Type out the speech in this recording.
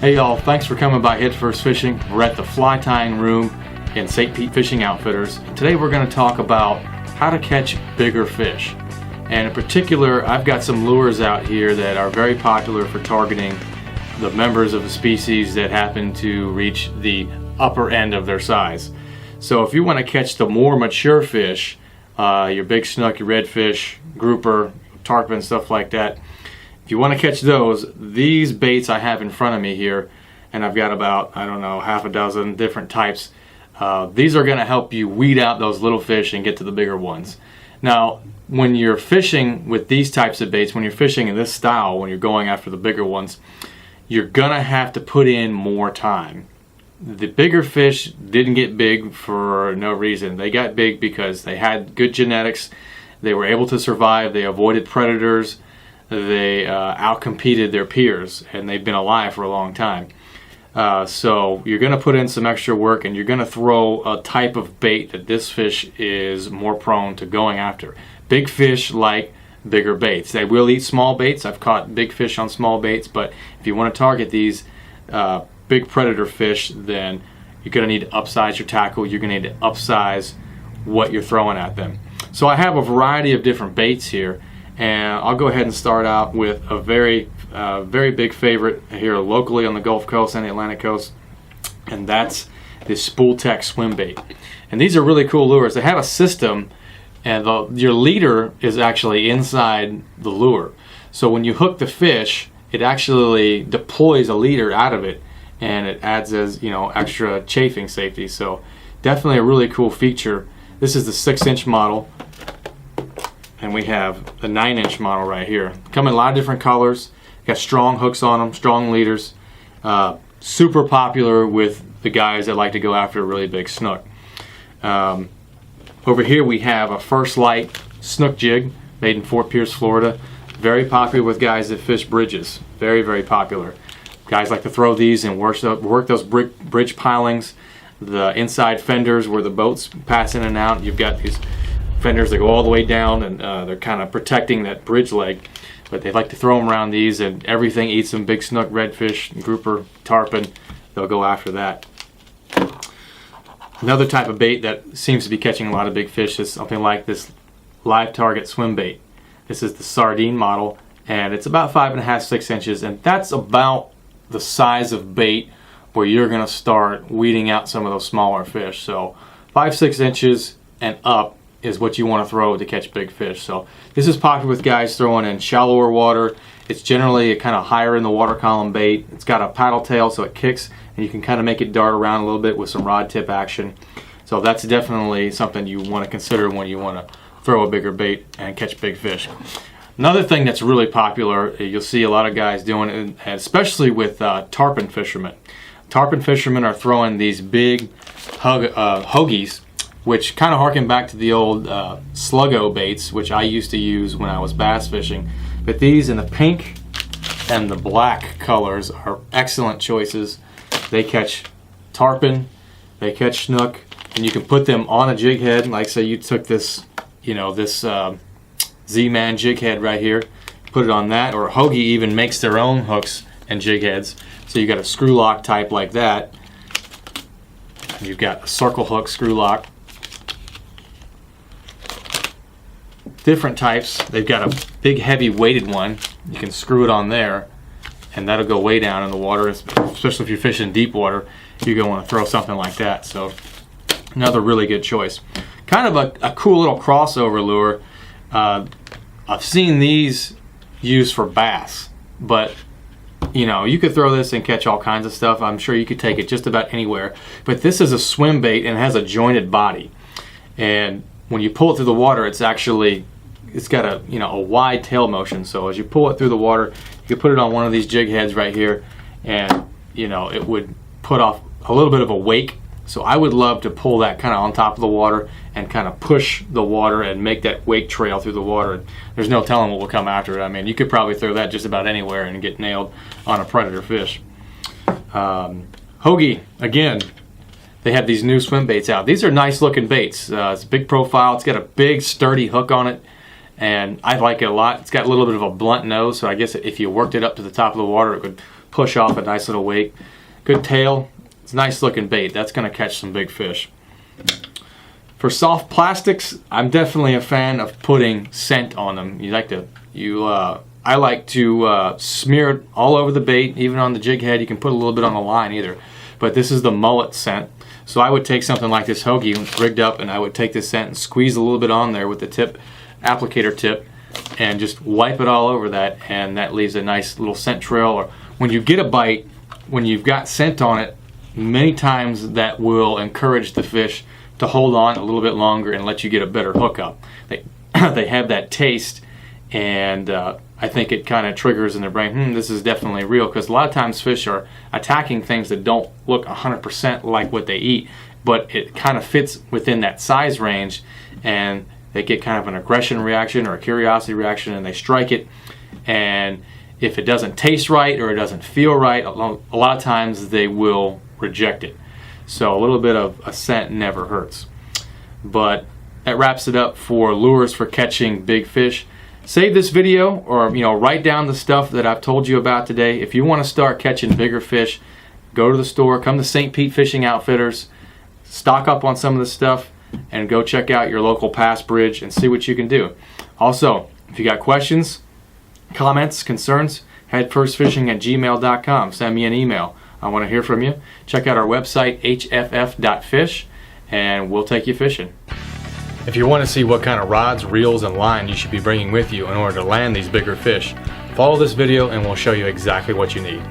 Hey y'all, thanks for coming by Head First Fishing. We're at the fly tying room in St. Pete Fishing Outfitters. And today we're going to talk about how to catch bigger fish. And in particular, I've got some lures out here that are very popular for targeting the members of the species that happen to reach the upper end of their size. So if you want to catch the more mature fish, your big snook, your redfish, grouper, tarpon, stuff like that, if you want to catch those, these baits I have in front of me here, and I've got about, I don't know, half a dozen different types. These are going to help you weed out those little fish and get to the bigger ones. Now, when you're fishing with these types of baits, when you're fishing in this style, when you're going after the bigger ones, you're going to have to put in more time. The bigger fish didn't get big for no reason. They got big because they had good genetics. They were able to survive. They avoided predators. They outcompeted their peers, and they've been alive for a long time. So you're going to put in some extra work, and you're going to throw a type of bait that this fish is more prone to going after. Big fish like bigger baits. They will eat small baits. I've caught big fish on small baits, but if you want to target these big predator fish, then you're going to need to upsize your tackle. You're going to need to upsize what you're throwing at them. So I have a variety of different baits here. And I'll go ahead and start out with a very big favorite here locally on the Gulf Coast and the Atlantic Coast, and that's this Spooltek swim bait. And these are really cool lures. They have a system, and your leader is actually inside the lure. So when you hook the fish, it actually deploys a leader out of it, and it adds as, you know, extra chafing safety. So definitely a really cool feature. This is the 6-inch model. And we have the 9-inch model right here. Come in a lot of different colors. Got strong hooks on them, strong leaders. Super popular with the guys that like to go after a really big snook. Over here we have a First Light snook jig made in Fort Pierce, Florida. Very popular with guys that fish bridges. Very, very popular. Guys like to throw these and work those bridge pilings. The inside fenders where the boats pass in and out. You've got these fenders that go all the way down, and they're kind of protecting that bridge leg, but they like to throw them around these, and everything eats them. Big snook, redfish, grouper, tarpon, they'll go after that. Another type of bait that seems to be catching a lot of big fish is something like this live target swim bait. This is the sardine model, and it's about 5.5, 6 inches, and that's about the size of bait where you're going to start weeding out some of those smaller fish. So 5, 6 inches and up is what you want to throw to catch big fish. So this is popular with guys throwing in shallower water. It's generally a kind of higher in the water column bait. It's got a paddle tail, so it kicks, and you can kind of make it dart around a little bit with some rod tip action. So that's definitely something you want to consider when you want to throw a bigger bait and catch big fish. Another thing that's really popular, you'll see a lot of guys doing it, and especially with tarpon fishermen. Tarpon fishermen are throwing these big Hug Hoagies, which kind of harken back to the old sluggo baits, which I used to use when I was bass fishing. But these in the pink and the black colors are excellent choices. They catch tarpon, they catch snook, and you can put them on a jig head. Like say you took this, you know, this Z-Man jig head right here, put it on that, or Hoagie even makes their own hooks and jig heads. So you got a screw lock type like that. You've got a circle hook screw lock. Different types. They've got a big heavy weighted one. You can screw it on there, and that'll go way down in the water, especially if you're fishing deep water. You're going to want to throw something like that. So another really good choice. Kind of a cool little crossover lure. I've seen these used for bass, but you know, you could throw this and catch all kinds of stuff. I'm sure you could take it just about anywhere. But this is a swim bait and has a jointed body, and when you pull it through the water, it's got a, you know, a wide tail motion. So as you pull it through the water, you can put it on one of these jig heads right here, and you know, it would put off a little bit of a wake. So I would love to pull that kind of on top of the water and kind of push the water and make that wake trail through the water. There's no telling what will come after it. I mean, you could probably throw that just about anywhere and get nailed on a predator fish. Hoagie, again, they have these new swim baits out. These are nice looking baits. It's a big profile. It's got a big sturdy hook on it, and I like it a lot. It's got a little bit of a blunt nose, so I guess if you worked it up to the top of the water, it would push off a nice little wake. Good tail. It's a nice looking bait. That's going to catch some big fish. For soft plastics, I'm definitely a fan of putting scent on them. I like to smear it all over the bait, even on the jig head. You can put a little bit on the line either. But this is the mullet scent. So I would take something like this hoagie rigged up, and I would take this scent and squeeze a little bit on there with the tip, applicator tip, and just wipe it all over that, and that leaves a nice little scent trail. Or when you get a bite, when you've got scent on it, many times that will encourage the fish to hold on a little bit longer and let you get a better hookup. They have that taste, and I think it kind of triggers in their brain, this is definitely real, because a lot of times fish are attacking things that don't look 100% like what they eat, but it kind of fits within that size range, and they get kind of an aggression reaction or a curiosity reaction, and they strike it, and if it doesn't taste right or it doesn't feel right, a lot of times they will reject it. So a little bit of a scent never hurts. But that wraps it up for lures for catching big fish. Save this video, or write down the stuff that I've told you about today. If you want to start catching bigger fish, go to the store, come to St. Pete Fishing Outfitters, stock up on some of this stuff, and go check out your local pass bridge and see what you can do. Also, if you got questions, comments, concerns, headfirstfishing@gmail.com. Send me an email. I want to hear from you. Check out our website, hff.fish, and we'll take you fishing. If you want to see what kind of rods, reels, and line you should be bringing with you in order to land these bigger fish, follow this video and we'll show you exactly what you need.